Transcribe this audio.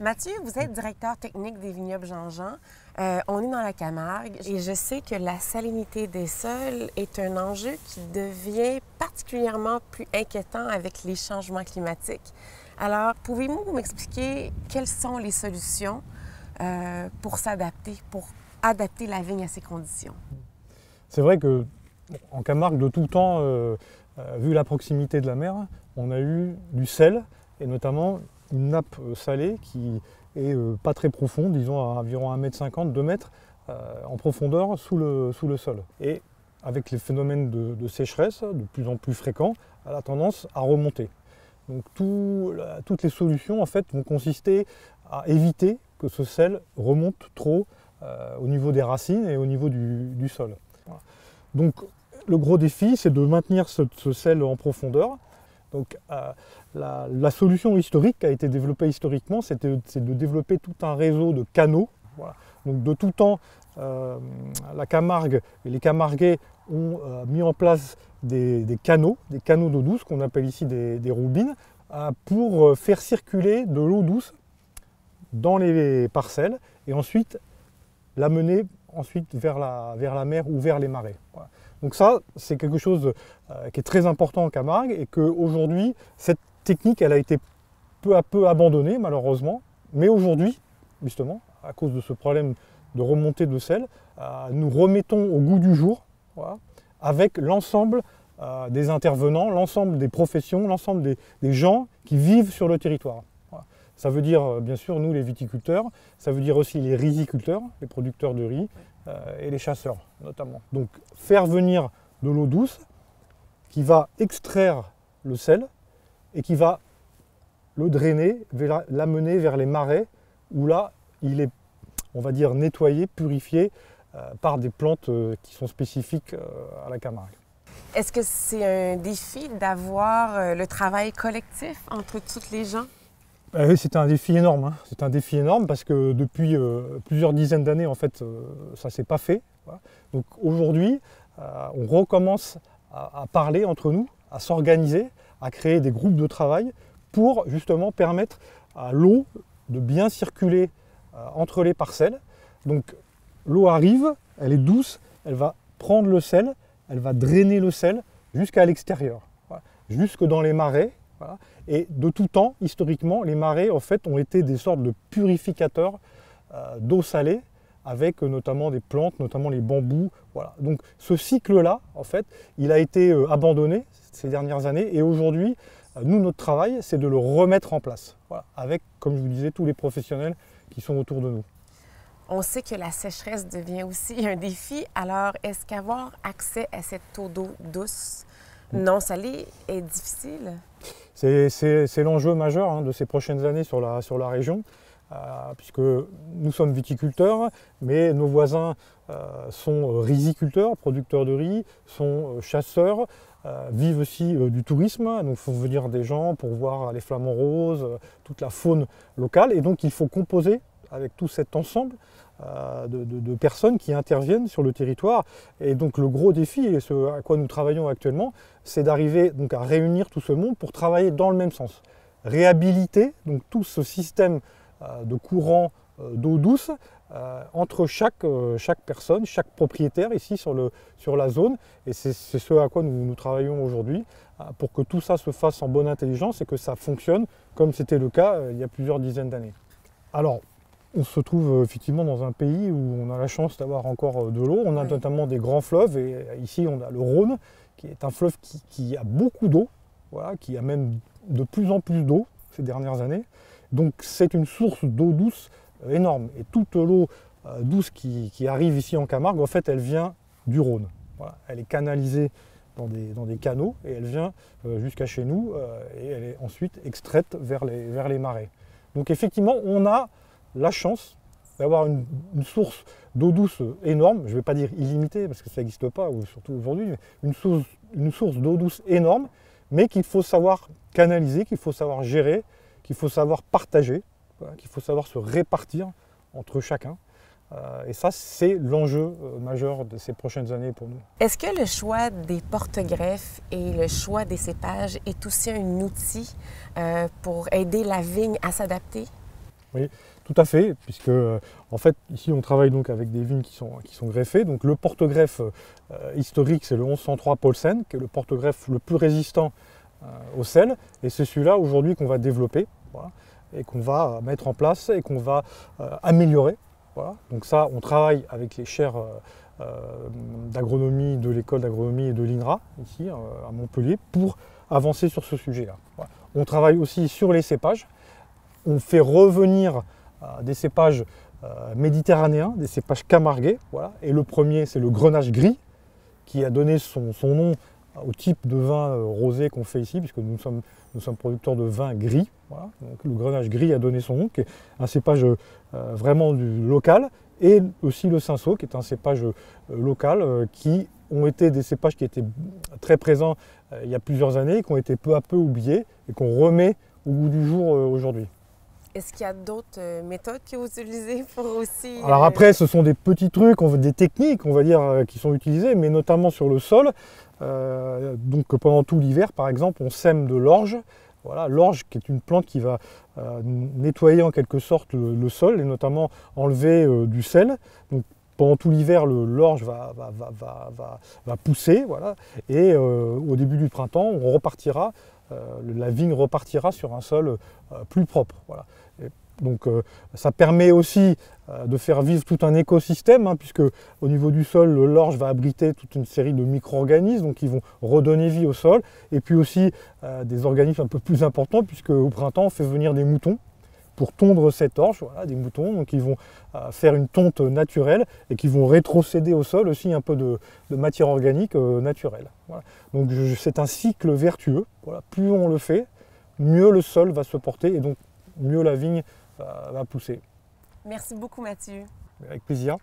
Mathieu, vous êtes directeur technique des vignobles Jean-Jean. On est dans la Camargue et je sais que la salinité des sols est un enjeu qui devient particulièrement plus inquiétant avec les changements climatiques. Alors, pouvez-vous m'expliquer quelles sont les solutions pour s'adapter, pour adapter la vigne à ces conditions? C'est vrai qu'en Camargue, de tout temps, vu la proximité de la mer, on a eu du sel et notamment une nappe salée qui est pas très profonde, disons à environ 1,50 m, 2 m en profondeur sous le sol. Et avec les phénomènes de sécheresse de plus en plus fréquents, elle a tendance à remonter. Donc toutes les solutions en fait vont consister à éviter que ce sel remonte trop au niveau des racines et au niveau du sol. Voilà. Donc le gros défi, c'est de maintenir ce sel en profondeur. Donc la solution historique qui a été développée historiquement, c'est de développer tout un réseau de canaux. Voilà. Donc de tout temps, la Camargue et les Camarguais ont mis en place des canaux d'eau douce qu'on appelle ici des roubines, pour faire circuler de l'eau douce dans les parcelles et ensuite l'amener vers la mer ou vers les marais. Voilà. Donc ça, c'est quelque chose qui est très important en Camargue et qu'aujourd'hui, cette technique, elle a été peu à peu abandonnée malheureusement. Mais aujourd'hui, justement, à cause de ce problème de remontée de sel, nous remettons au goût du jour, voilà, avec l'ensemble des intervenants, l'ensemble des professions, l'ensemble des gens qui vivent sur le territoire. Voilà. Ça veut dire, bien sûr, nous les viticulteurs, ça veut dire aussi les riziculteurs, les producteurs de riz, et les chasseurs notamment. Donc faire venir de l'eau douce qui va extraire le sel et qui va le drainer, l'amener vers les marais où là il est, on va dire, nettoyé, purifié par des plantes qui sont spécifiques à la Camargue. Est-ce que c'est un défi d'avoir le travail collectif entre toutes les gens? C'est un défi énorme, hein. C'est un défi énorme parce que depuis plusieurs dizaines d'années, en fait, ça ne s'est pas fait. Voilà. Donc aujourd'hui, on recommence à parler entre nous, à s'organiser, à créer des groupes de travail pour justement permettre à l'eau de bien circuler entre les parcelles. Donc l'eau arrive, elle est douce, elle va prendre le sel, elle va drainer le sel jusqu'à l'extérieur, voilà, jusque dans les marais. Voilà. Et de tout temps, historiquement, les marais en fait, ont été des sortes de purificateurs d'eau salée, avec notamment des plantes, notamment les bambous. Voilà. Donc ce cycle-là, en fait, il a été abandonné ces dernières années. Et aujourd'hui, nous, notre travail, c'est de le remettre en place, voilà, avec, comme je vous disais, tous les professionnels qui sont autour de nous. On sait que la sécheresse devient aussi un défi. Alors, est-ce qu'avoir accès à cette eau d'eau douce non salée est difficile? C'est l'enjeu majeur, hein, de ces prochaines années sur la région, puisque nous sommes viticulteurs, mais nos voisins sont riziculteurs, producteurs de riz, sont chasseurs, vivent aussi du tourisme. Donc il faut venir des gens pour voir les flamants roses, toute la faune locale. Et donc il faut composer avec tout cet ensemble de personnes qui interviennent sur le territoire. Et donc le gros défi, et ce à quoi nous travaillons actuellement, c'est d'arriver donc à réunir tout ce monde pour travailler dans le même sens. Réhabiliter donc tout ce système de courant d'eau douce entre chaque personne, chaque propriétaire ici sur la zone. Et c'est ce à quoi nous travaillons aujourd'hui, pour que tout ça se fasse en bonne intelligence et que ça fonctionne comme c'était le cas il y a plusieurs dizaines d'années. Alors, on se trouve effectivement dans un pays où on a la chance d'avoir encore de l'eau. On a notamment des grands fleuves et ici on a le Rhône qui est un fleuve qui a beaucoup d'eau, voilà, qui amène de plus en plus d'eau ces dernières années. Donc c'est une source d'eau douce énorme. Et toute l'eau douce qui arrive ici en Camargue, en fait elle vient du Rhône. Voilà. Elle est canalisée dans des canaux et elle vient jusqu'à chez nous et elle est ensuite extraite vers les marais. Donc effectivement on a la chance d'avoir une source d'eau douce énorme, je ne vais pas dire illimitée parce que ça n'existe pas, ou surtout aujourd'hui, mais une source d'eau douce énorme, mais qu'il faut savoir canaliser, qu'il faut savoir gérer, qu'il faut savoir partager, voilà, qu'il faut savoir se répartir entre chacun. Et ça, c'est l'enjeu majeur de ces prochaines années pour nous. Est-ce que le choix des porte-greffes et le choix des cépages est aussi un outil pour aider la vigne à s'adapter? Oui, tout à fait, puisque en fait ici on travaille donc avec des vignes qui sont greffées. Donc le porte-greffe historique, c'est le 1103 Paulsen, qui est le porte-greffe le plus résistant au sel, et c'est celui-là aujourd'hui qu'on va développer, voilà, et qu'on va mettre en place et qu'on va améliorer. Voilà. Donc ça, on travaille avec les chaires d'agronomie de l'école d'agronomie et de l'INRA, ici à Montpellier, pour avancer sur ce sujet-là. Voilà. On travaille aussi sur les cépages. On fait revenir des cépages méditerranéens, des cépages camarguais. Voilà. Et le premier, c'est le Grenache gris, qui a donné son nom au type de vin rosé qu'on fait ici, puisque nous sommes producteurs de vin gris. Voilà. Donc, le Grenache gris a donné son nom, qui est un cépage vraiment du local, et aussi le Cinsault, qui est un cépage local, qui ont été des cépages qui étaient très présents il y a plusieurs années, qui ont été peu à peu oubliés, et qu'on remet au goût du jour aujourd'hui. Est-ce qu'il y a d'autres méthodes que vous utilisez pour aussi... Alors après, ce sont des petits trucs, des techniques, on va dire, qui sont utilisées, mais notamment sur le sol. Donc pendant tout l'hiver, par exemple, on sème de l'orge. Voilà, l'orge qui est une plante qui va nettoyer en quelque sorte le sol et notamment enlever du sel. Donc pendant tout l'hiver, l'orge va pousser, voilà, et au début du printemps, on repartira. La vigne repartira sur un sol plus propre. Voilà. Donc ça permet aussi de faire vivre tout un écosystème, hein, puisque au niveau du sol, l'orge va abriter toute une série de micro-organismes donc qui vont redonner vie au sol, et puis aussi des organismes un peu plus importants, puisque au printemps on fait venir des moutons pour tondre cette orge, voilà, des moutons, donc ils vont faire une tonte naturelle et qui vont rétrocéder au sol aussi un peu de matière organique naturelle. Voilà. Donc c'est un cycle vertueux. Voilà. Plus on le fait, mieux le sol va se porter et donc mieux la vigne va pousser. Merci beaucoup, Mathieu. Avec plaisir.